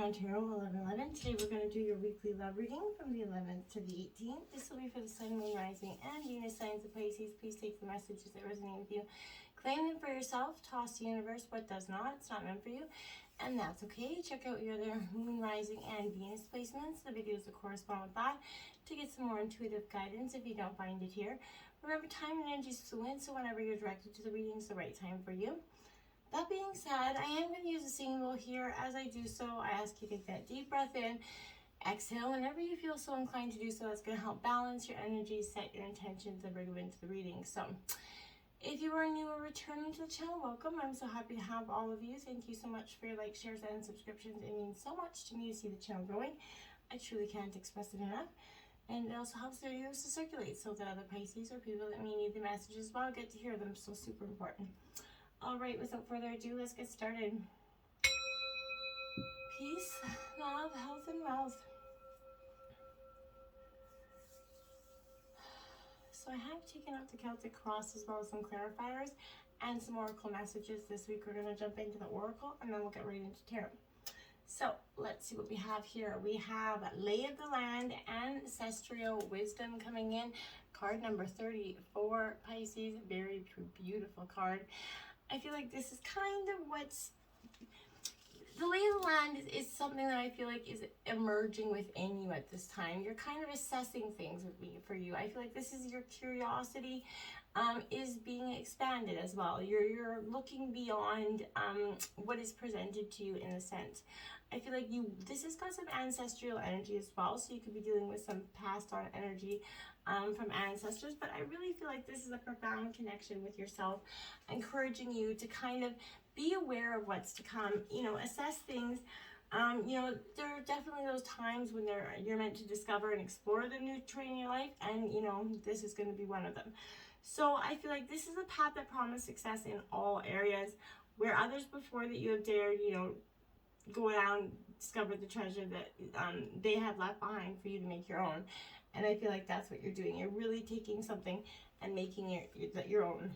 Defiant Tarot 11/11. Today we're going to do your weekly love reading from the 11th to the 18th. This will be for the Sun, Moon, Rising, and Venus signs of Pisces. Please take the messages that resonate with you. Claim them for yourself. Toss the universe what does not. It's not meant for you. And that's okay. Check out your other Moon, Rising, and Venus placements, the videos that correspond with that, to get some more intuitive guidance if you don't find it here. Remember, time and energy is fluid, so whenever you're directed to the reading, it's the right time for you. That being said, I am going to use a singing bowl here. As I do so, I ask you to take that deep breath in, exhale whenever you feel so inclined to do so. That's going to help balance your energy, set your intentions, and bring you into the reading. So, if you are new or returning to the channel, welcome. I'm so happy to have all of you. Thank you so much for your likes, shares, and subscriptions. It means so much to me to see the channel growing. I truly can't express it enough. And it also helps the videos to circulate so that other Pisces or people that may need the messages as well get to hear them. So super important. All right, without further ado, let's get started. Peace, love, health, and wealth. So I have taken out the Celtic cross as well as some clarifiers and some oracle messages. This week we're going to jump into the oracle and then we'll get right into tarot. So let's see what we have here. We have Lay of the Land, Ancestral Wisdom coming in. Card number 34, Pisces. Very beautiful card. I feel like this is kind of what's... The lay of the land is something that I feel like is emerging within you at this time. You're kind of assessing things for you. I feel like this is your curiosity is being expanded as well. You're looking beyond what is presented to you in a sense. I feel like this has got some ancestral energy as well, so you could be dealing with some passed on energy from ancestors, but I really feel like this is a profound connection with yourself, encouraging you to kind of be aware of what's to come, assess things. There are definitely those times when you're meant to discover and explore the new terrain in your life, and this is going to be one of them. So I feel like this is a path that promises success in all areas, where others before that you have dared, go down, discover the treasure that they have left behind for you to make your own. And I feel like that's what you're doing. You're really taking something and making it your own.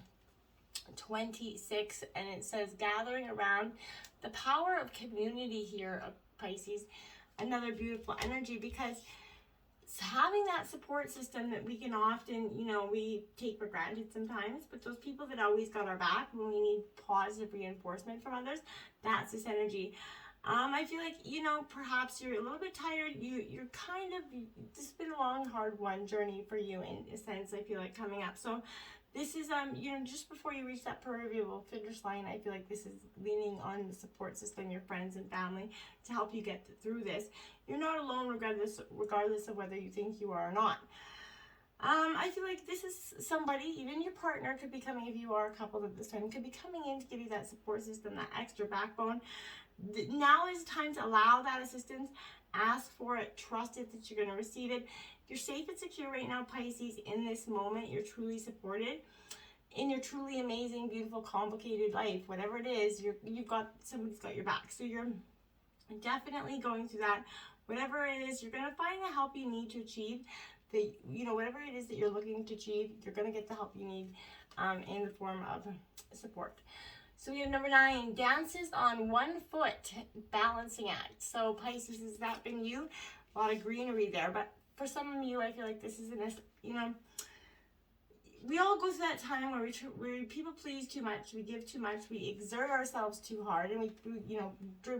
26, and it says gathering around the power of community here of Pisces. Another beautiful energy, because having that support system that we can often, we take for granted sometimes, but those people that always got our back when we need positive reinforcement from others, that's this energy. I feel like, perhaps you're a little bit tired. You're kind of, this has been a long, hard journey for you in a sense, I feel like, coming up. So this is, just before you reach that proverbial finish line, I feel like this is leaning on the support system, your friends and family, to help you get through this. You're not alone regardless of whether you think you are or not. I feel like this is somebody, even your partner could be coming, if you are a couple at this time, could be coming in to give you that support system, that extra backbone. Now is the time to allow that assistance. Ask for it. Trust it that you're going to receive it. You're safe and secure right now, Pisces, in this moment. You're truly supported in your truly amazing, beautiful, complicated life. Whatever it is, somebody's got your back. So you're definitely going through that. Whatever it is, you're going to find the help you need to achieve. Whatever it is that you're looking to achieve, you're going to get the help you need in the form of support. So we have number 9, dances on one foot, balancing act. So Pisces, has that been you? A lot of greenery there, but for some of you, I feel like this is we all go through that time where we people please too much, we give too much, we exert ourselves too hard, and we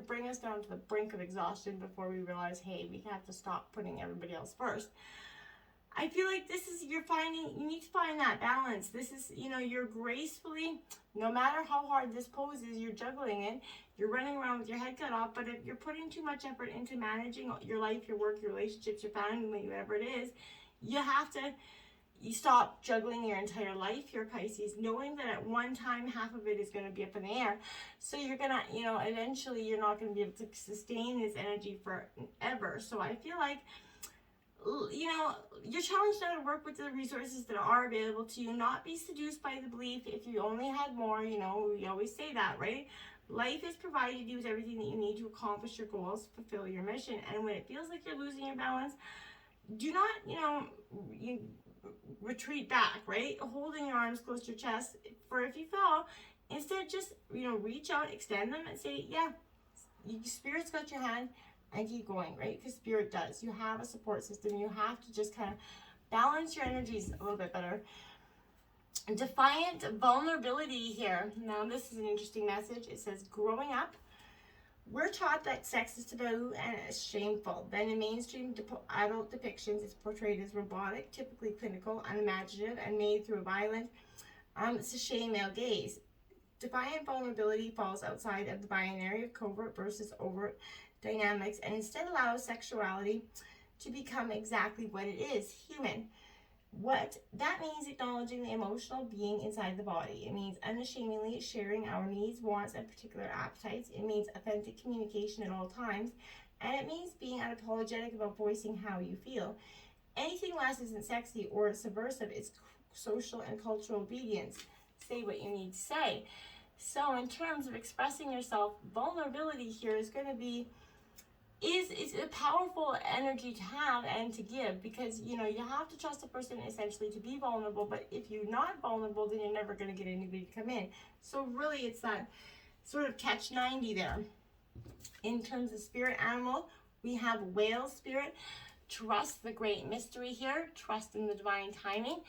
bring us down to the brink of exhaustion before we realize, hey, we have to stop putting everybody else first. I feel like you need to find that balance. This is, you're gracefully, no matter how hard this pose is, you're juggling it. You're running around with your head cut off, but if you're putting too much effort into managing your life, your work, your relationships, your family, whatever it is, you stop juggling your entire life here, Pisces, knowing that at one time, half of it is going to be up in the air. So you're going to, eventually you're not going to be able to sustain this energy forever. So I feel like, you're challenged now to work with the resources that are available to you, not be seduced by the belief if you only had more, we always say that, right? Life has provided you with everything that you need to accomplish your goals, fulfill your mission, and when it feels like you're losing your balance, do not, you retreat back, right? Holding your arms close to your chest for if you fall. Instead, just, reach out, extend them, and say, yeah, Spirit's got your hand. and keep going, right? Because Spirit does. You have a support system. You have to just kind of balance your energies a little bit better. Defiant vulnerability here. Now, this is an interesting message. It says, growing up, we're taught that sex is taboo and it's shameful. Then in mainstream adult depictions, it's portrayed as robotic, typically clinical, unimaginative, and made through a violent, sashaying male gaze. Defiant vulnerability falls outside of the binary of covert versus overt dynamics and instead allows sexuality to become exactly what it is, human. What that means, acknowledging the emotional being inside the body. It means unashamedly sharing our needs, wants, and particular appetites. It means authentic communication at all times. And it means being unapologetic about voicing how you feel. Anything less isn't sexy or subversive. It's social and cultural obedience. Say what you need to say. So in terms of expressing yourself, vulnerability here is going to be is a powerful energy to have and to give, because you have to trust a person essentially to be vulnerable, but if you're not vulnerable, then you're never going to get anybody to come in. So really it's that sort of catch 90 there. In terms of spirit animal, we have whale spirit. Trust the great mystery here. Trust in the divine timing.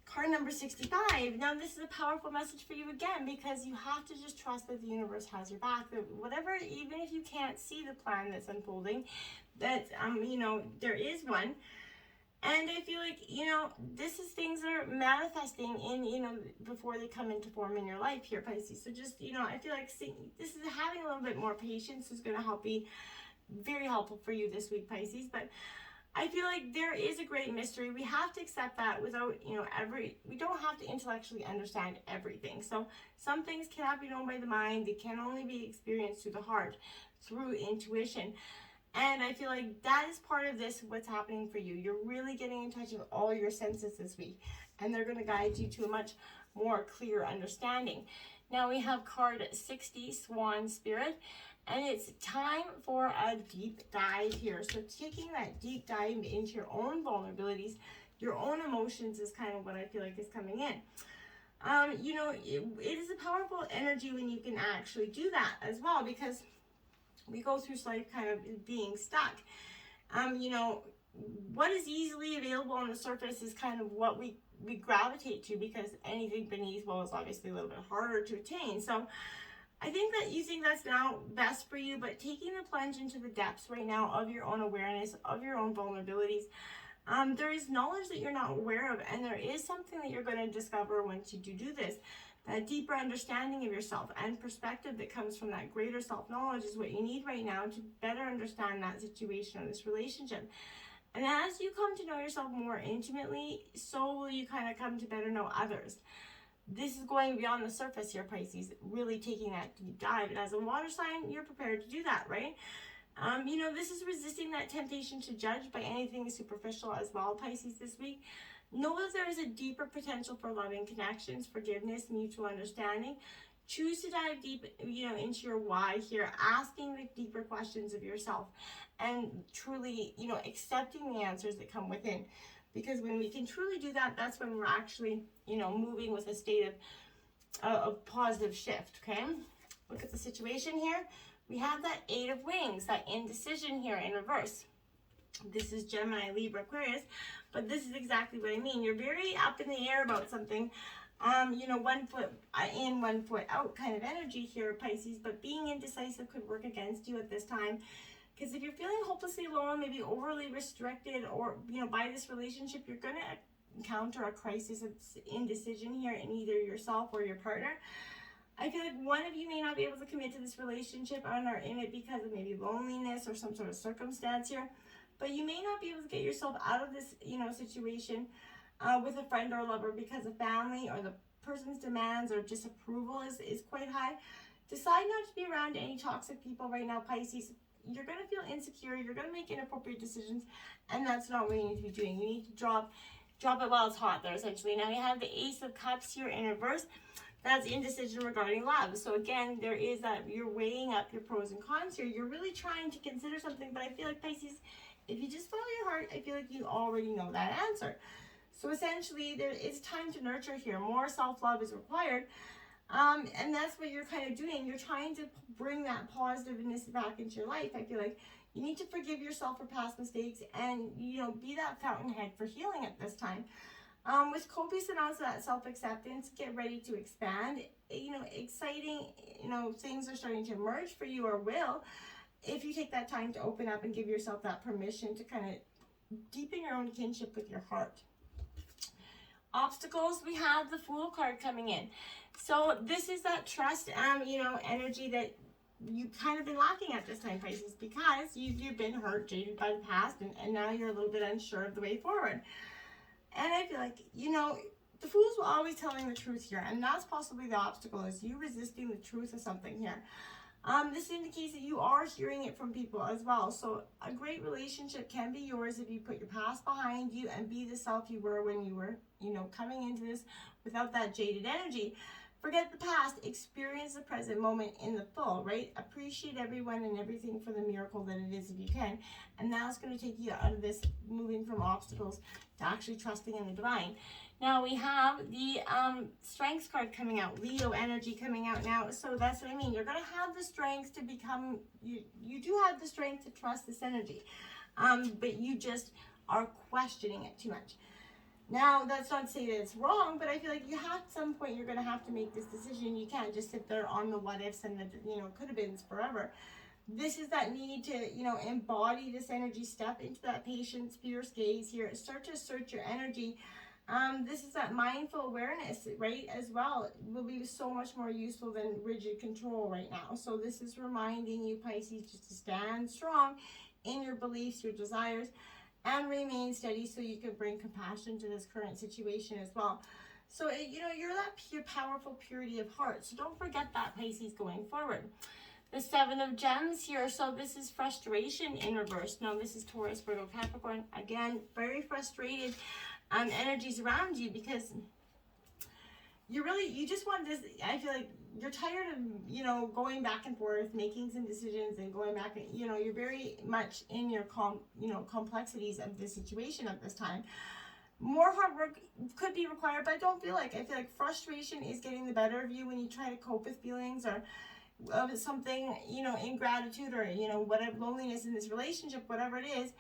Card number 65. Now this is a powerful message for you again, because you have to just trust that the universe has your back. That whatever, even if you can't see the plan that's unfolding, that there is one. And I feel like this is things that are manifesting in before they come into form in your life here, Pisces. So just I feel like this is having a little bit more patience is going to help be very helpful for you this week, Pisces. But I feel like there is a great mystery. We have to accept that without, we don't have to intellectually understand everything. So some things cannot be known by the mind. They can only be experienced through the heart, through intuition. And I feel like that is part of this, what's happening for you. You're really getting in touch with all your senses this week, and they're going to guide you to a much more clear understanding. Now we have card 60, Swan Spirit. And it's time for a deep dive here. So taking that deep dive into your own vulnerabilities, your own emotions is kind of what I feel like is coming in. It is a powerful energy when you can actually do that as well, because we go through life kind of being stuck. What is easily available on the surface is kind of what we gravitate to, because anything beneath, is obviously a little bit harder to attain. So I think that you think that's now best for you, but taking the plunge into the depths right now of your own awareness, of your own vulnerabilities, there is knowledge that you're not aware of, and there is something that you're going to discover once you do this. That deeper understanding of yourself and perspective that comes from that greater self-knowledge is what you need right now to better understand that situation or this relationship. And as you come to know yourself more intimately, so will you kind of come to better know others. This is going beyond the surface here, Pisces, really taking that deep dive. And as a water sign, you're prepared to do that, right? This is resisting that temptation to judge by anything superficial as well, Pisces, this week. Know that there is a deeper potential for loving connections, forgiveness, mutual understanding. Choose to dive deep, into your why here, asking the deeper questions of yourself and truly, accepting the answers that come within. Because when we can truly do that, that's when we're actually, moving with a state of positive shift, okay? Look at the situation here. We have that 8 of Wings, that indecision here in reverse. This is Gemini, Libra, Aquarius, but this is exactly what I mean. You're very up in the air about something. 1 foot in, 1 foot out kind of energy here, Pisces, but being indecisive could work against you at this time. Because if you're feeling hopelessly alone, maybe overly restricted, or, by this relationship, you're going to encounter a crisis of indecision here in either yourself or your partner. I feel like one of you may not be able to commit to this relationship and are in it because of maybe loneliness or some sort of circumstance here. But you may not be able to get yourself out of this, situation with a friend or lover because of family or the person's demands or disapproval is quite high. Decide not to be around any toxic people right now, Pisces. You're going to feel insecure. You're going to make inappropriate decisions, and that's not what you need to be doing. You need to drop it while it's hot there, essentially. Now, we have the Ace of Cups here in reverse. That's indecision regarding love. So, again, there is that you're weighing up your pros and cons here. You're really trying to consider something, but I feel like, Pisces, if you just follow your heart, I feel like you already know that answer. So, essentially, there is time to nurture here. More self-love is required. And that's what you're kind of doing. You're trying to bring that positiveness back into your life. I feel like you need to forgive yourself for past mistakes and, be that fountainhead for healing at this time. With copious amounts of that self-acceptance, get ready to expand. Exciting, things are starting to emerge for you, or will, if you take that time to open up and give yourself that permission to kind of deepen your own kinship with your heart. Obstacles, we have the Fool card coming in. So this is that trust, energy that you kind of been lacking at this time, Pisces, because you've been hurt, jaded by the past, and now you're a little bit unsure of the way forward. And I feel like, the Fools will always telling the truth here, and that's possibly the obstacle, is you resisting the truth of something here. This indicates that you are hearing it from people as well. So a great relationship can be yours if you put your past behind you and be the self you were when you were, coming into this without that jaded energy. Forget the past, experience the present moment in the full, right? Appreciate everyone and everything for the miracle that it is if you can. And that's going to take you out of this, moving from obstacles to actually trusting in the divine. Now we have the Strengths card coming out, Leo energy coming out now. So that's what I mean. You're going to have the strength to become, you do have the strength to trust this energy. But you just are questioning it too much. Now, that's not to say that it's wrong, but I feel like at some point you're going to have to make this decision. You can't just sit there on the what ifs and the, could have beens forever. This is that need to, embody this energy, step into that patience, fierce gaze here, start to assert your energy. This is that mindful awareness, right, as well. It will be so much more useful than rigid control right now. So this is reminding you, Pisces, just to stand strong in your beliefs, your desires, and remain steady so you can bring compassion to this current situation as well. So, you're that pure, powerful purity of heart. So don't forget that, Pisces, going forward. The Seven of Gems here. So this is frustration in reverse. Now, this is Taurus, Virgo, Capricorn. Again, very frustrated energies around you because you just want this. I feel like you're tired of, going back and forth, making some decisions and going back, and, you're very much in your complexities of the situation at this time. More hard work could be required, but I feel like frustration is getting the better of you when you try to cope with feelings or of something, ingratitude or, whatever, loneliness in this relationship, whatever it is.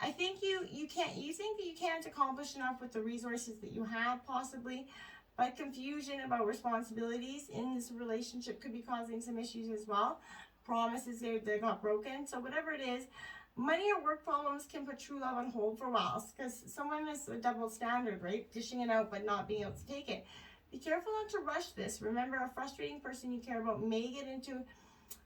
I think you think that you can't accomplish enough with the resources that you have, possibly. But confusion about responsibilities in this relationship could be causing some issues as well. Promises that got broken. So whatever it is, money or work problems can put true love on hold for a while, because someone is a double standard, right? Dishing it out but not being able to take it. Be careful not to rush this. Remember, a frustrating person you care about may get into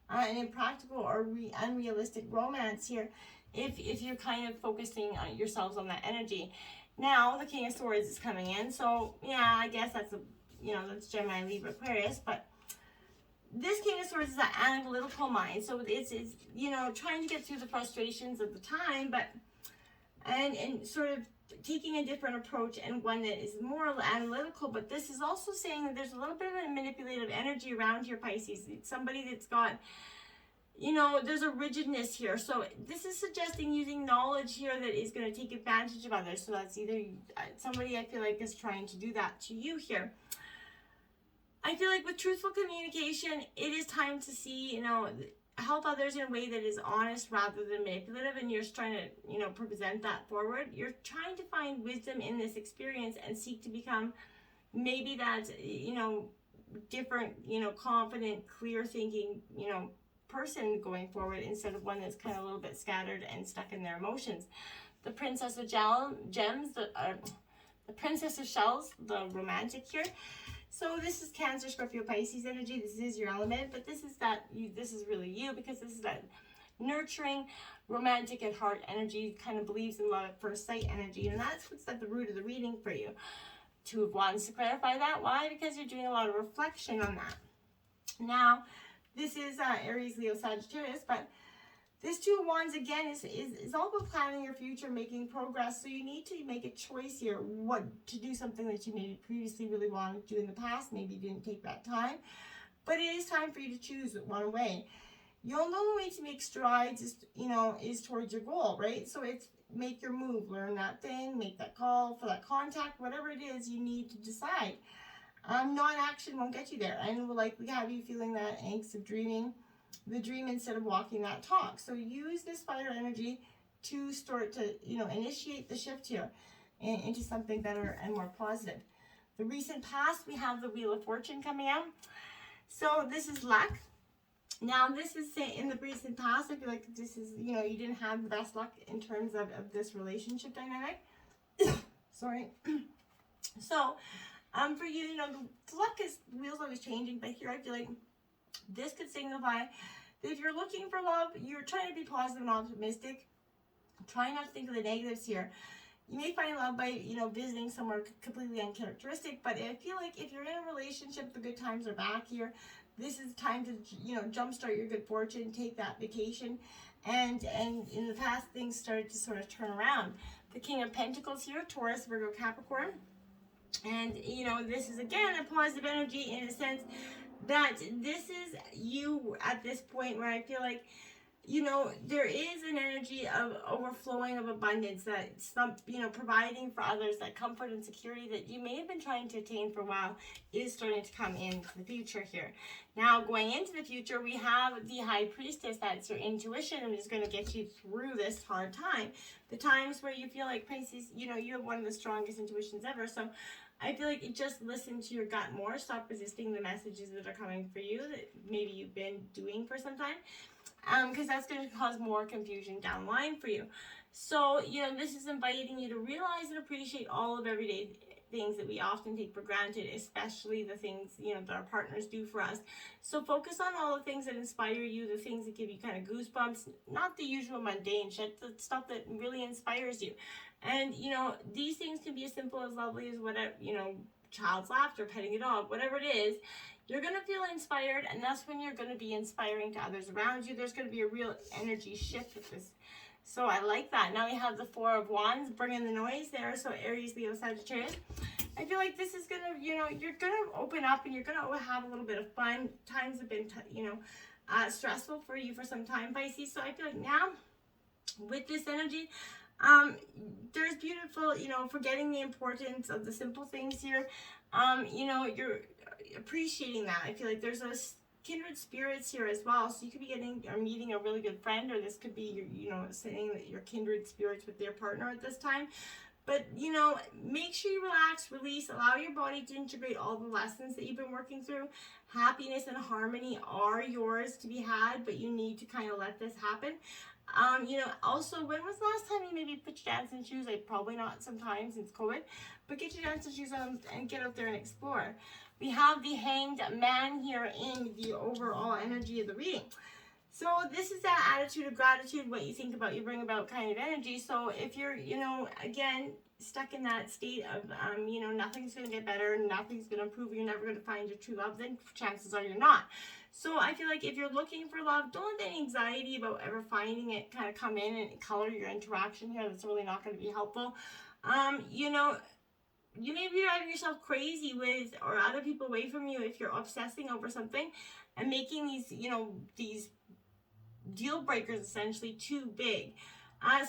an impractical or unrealistic romance here if you're kind of focusing on yourselves on that energy. Now, the King of Swords is coming in, so, yeah, I guess that's that's Gemini, Libra, Aquarius, but this King of Swords is that analytical mind, so it's trying to get through the frustrations of the time, but, and sort of taking a different approach and one that is more analytical, but this is also saying that there's a little bit of a manipulative energy around here, Pisces. It's somebody that's got, there's a rigidness here. So this is suggesting using knowledge here that is going to take advantage of others. So that's either somebody I feel like is trying to do that to you here. I feel like with truthful communication, it is time to see, help others in a way that is honest rather than manipulative. And you're just trying to, present that forward. You're trying to find wisdom in this experience and seek to become maybe that, different, confident, clear thinking, person going forward instead of one that's kind of a little bit scattered and stuck in their emotions. The Princess of Gems, the Princess of Shells, the romantic here. So this is Cancer, Scorpio, Pisces energy. This is your element, but this is really you, because this is that nurturing, romantic at heart energy, kind of believes in love at first sight energy, and that's what's at the root of the reading for you. Two of Wands to clarify that. Why? Because you're doing a lot of reflection on that. Now, this is Aries, Leo, Sagittarius, but this Two of Wands, again, is all about planning your future, making progress. So you need to make a choice here, what to do, something that you maybe previously really wanted to do in the past. Maybe you didn't take that time, but it is time for you to choose one way. You'll know the way to make strides is towards your goal, right? So it's make your move, learn that thing, make that call for that contact, whatever it is you need to decide. Non-action won't get you there, and will likely have you feeling that angst of dreaming the dream instead of walking that talk. So use this fire energy to start to, initiate the shift here into something better and more positive. The recent past, we have the Wheel of Fortune coming out. So this is luck. Now, this is in the recent past, I feel like this is, you didn't have the best luck in terms of this relationship dynamic. Sorry. So, for you, the luck is, the wheel's always changing, but here I feel like this could signify that if you're looking for love, you're trying to be positive and optimistic. Try not to think of the negatives here. You may find love by, visiting somewhere completely uncharacteristic, but I feel like if you're in a relationship, the good times are back here. This is time to, jumpstart your good fortune, take that vacation. And in the past, things started to sort of turn around. The King of Pentacles here, Taurus, Virgo, Capricorn. And, this is, again, a positive energy in a sense that this is you at this point where I feel like, there is an energy of overflowing of abundance that providing for others, that comfort and security that you may have been trying to attain for a while is starting to come into the future here. Now, going into the future, we have the High Priestess. That's your intuition, and is going to get you through this hard time. The times where you feel like, Pisces, you have one of the strongest intuitions ever. So I feel like just listen to your gut more. Stop resisting the messages that are coming for you that maybe you've been doing for some time. Because that's going to cause more confusion down the line for you. So, this is inviting you to realize and appreciate all of everyday things that we often take for granted, especially the things, that our partners do for us. So focus on all the things that inspire you, the things that give you kind of goosebumps, not the usual mundane shit, the stuff that really inspires you. And, these things can be as simple as lovely as whatever, child's laughter, petting a dog, whatever it is. You're going to feel inspired, and that's when you're going to be inspiring to others around you. There's going to be a real energy shift with this. So I like that. Now we have the Four of Wands, bringing the noise there. So Aries, Leo, Sagittarius. I feel like this is going to, you're going to open up and you're going to have a little bit of fun. Times have been, stressful for you for some time, Pisces. So I feel like now with this energy, there's beautiful, forgetting the importance of the simple things here. You're appreciating that. I feel like there's those kindred spirits here as well. So you could be getting or meeting a really good friend, or this could be your, saying that you're kindred spirits with their partner at this time. But, make sure you relax, release, allow your body to integrate all the lessons that you've been working through. Happiness and harmony are yours to be had, but you need to kind of let this happen. Also, when was the last time you maybe put your dancing shoes? Like, probably not sometime since COVID, but get your dancing shoes on and get out there and explore. We have the Hanged Man here in the overall energy of the reading. So this is that attitude of gratitude, what you think about, you bring about kind of energy. So if you're, again, stuck in that state of, nothing's going to get better, nothing's going to improve, you're never going to find your true love, then chances are you're not. So I feel like if you're looking for love, don't let any anxiety about ever finding it kind of come in and color your interaction here. That's really not going to be helpful. You may be driving yourself crazy with, or other people away from you if you're obsessing over something and making these, these deal breakers essentially too big.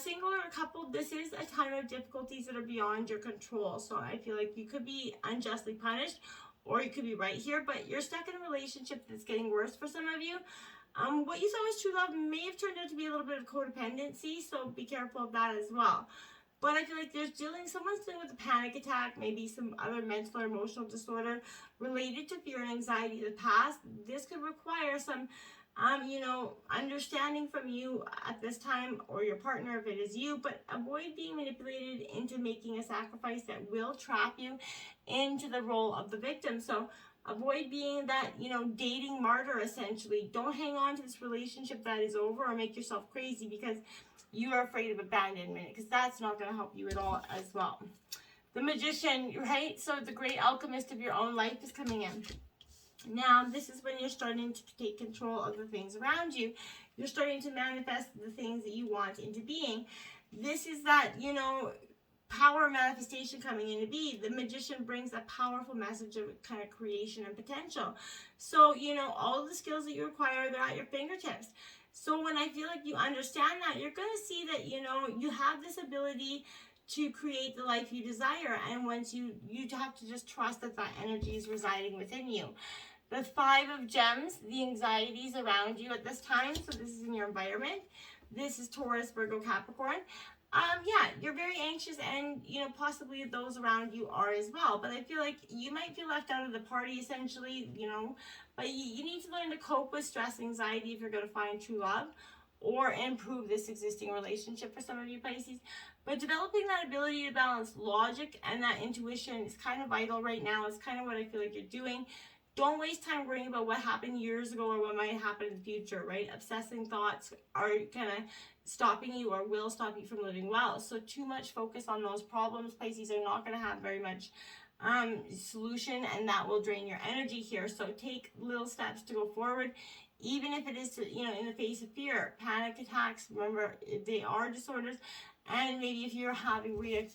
Single or coupled, this is a time of difficulties that are beyond your control. So I feel like you could be unjustly punished, or you could be right here, but you're stuck in a relationship that's getting worse for some of you. What you thought was true love may have turned out to be a little bit of codependency, so be careful of that as well. But I feel like someone's dealing with a panic attack, maybe some other mental or emotional disorder related to fear and anxiety of the past. This could require some, understanding from you at this time, or your partner if it is you, but avoid being manipulated into making a sacrifice that will trap you into the role of the victim. So avoid being that, dating martyr essentially. Don't hang on to this relationship that is over or make yourself crazy because you are afraid of abandonment, because that's not going to help you at all as well. The Magician, right? So the great alchemist of your own life is coming in. Now, this is when you're starting to take control of the things around you. You're starting to manifest the things that you want into being. This is that, power manifestation coming into being. The Magician brings a powerful message of kind of creation and potential. So, all of the skills that you require, they're at your fingertips. So when I feel like you understand that, you're going to see that, you have this ability to create the life you desire. And once you have to just trust that that energy is residing within you. The Five of Gems, the anxieties around you at this time. So this is in your environment. This is Taurus, Virgo, Capricorn. Yeah, you're very anxious, and possibly those around you are as well. But I feel like you might feel left out of the party, essentially. But you need to learn to cope with stress and anxiety if you're going to find true love or improve this existing relationship for some of you Pisces. But developing that ability to balance logic and that intuition is kind of vital right now. It's kind of what I feel like you're doing. Don't waste time worrying about what happened years ago or what might happen in the future, right? Obsessing thoughts are kind of stopping you or will stop you from living well. So too much focus on those problems, Pisces, are not going to have very much solution, and that will drain your energy here. So take little steps to go forward, even if it is to, in the face of fear. Panic attacks, remember, they are disorders. And maybe if you're having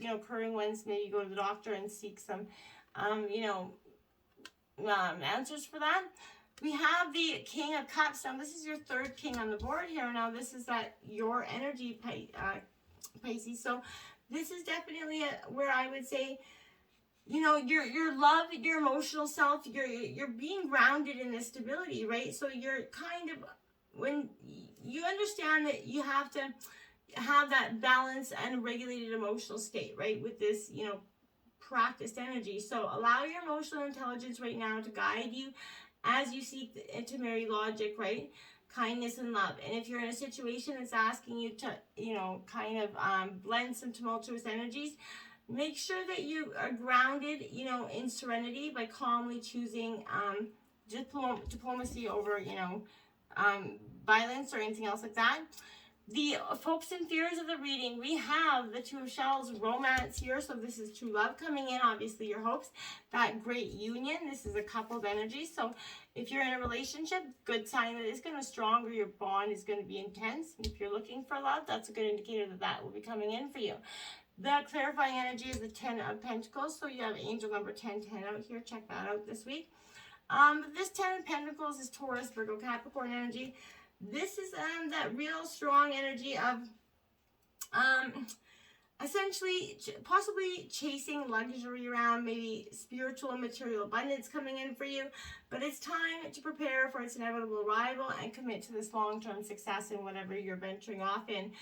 occurring ones, maybe go to the doctor and seek some, answers for that. We have the King of Cups. Now, this is your third king on the board here. Now, this is your energy, Pisces. So this is definitely where I would say, your love, your emotional self, you're being grounded in this stability, right? So you're kind of, when you understand that you have to have that balance and regulated emotional state, right? With this, practiced energy. So allow your emotional intelligence right now to guide you as you seek to marry logic, right? Kindness and love. And if you're in a situation that's asking you to, kind of blend some tumultuous energies, make sure that you are grounded, in serenity by calmly choosing diplomacy over, violence or anything else like that. The hopes and fears of the reading, we have the Two of Shells, romance here. So this is true love coming in, obviously your hopes, that great union. This is a coupled energy. So if you're in a relationship, good sign that it's going to stronger. Your bond is going to be intense. If you're looking for love, that's a good indicator that that will be coming in for you. The clarifying energy is the 10 of Pentacles. So you have angel number 1010 out here. Check that out this week. This 10 of Pentacles is Taurus, Virgo, Capricorn energy. This is that real strong energy of essentially possibly chasing luxury around, maybe spiritual and material abundance coming in for you. But it's time to prepare for its inevitable arrival and commit to this long-term success in whatever you're venturing off in.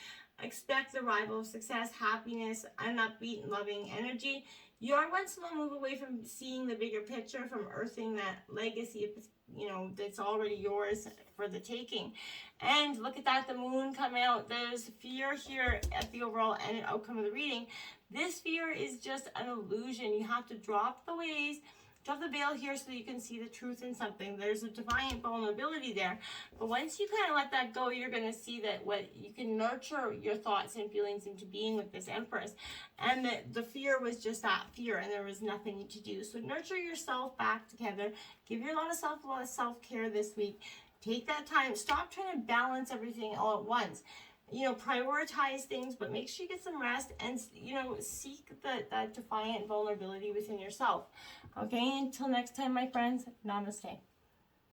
Expect the arrival of success, happiness, and upbeat and loving energy. You are once in a while move away from seeing the bigger picture, from earthing that legacy of, that's already yours for the taking. And look at that, the moon coming out. There's fear here at the overall end outcome of the reading. This fear is just an illusion. You have to drop the veil here so you can see the truth in something. There's a defiant vulnerability there. But once you kind of let that go, you're going to see that what you can nurture your thoughts and feelings into being with this Empress. And the fear was just that fear, and there was nothing to do. So nurture yourself back together. Give your a lot of self-care this week. Take that time. Stop trying to balance everything all at once. Prioritize things, but make sure you get some rest and, seek that defiant vulnerability within yourself. Okay, until next time, my friends, namaste.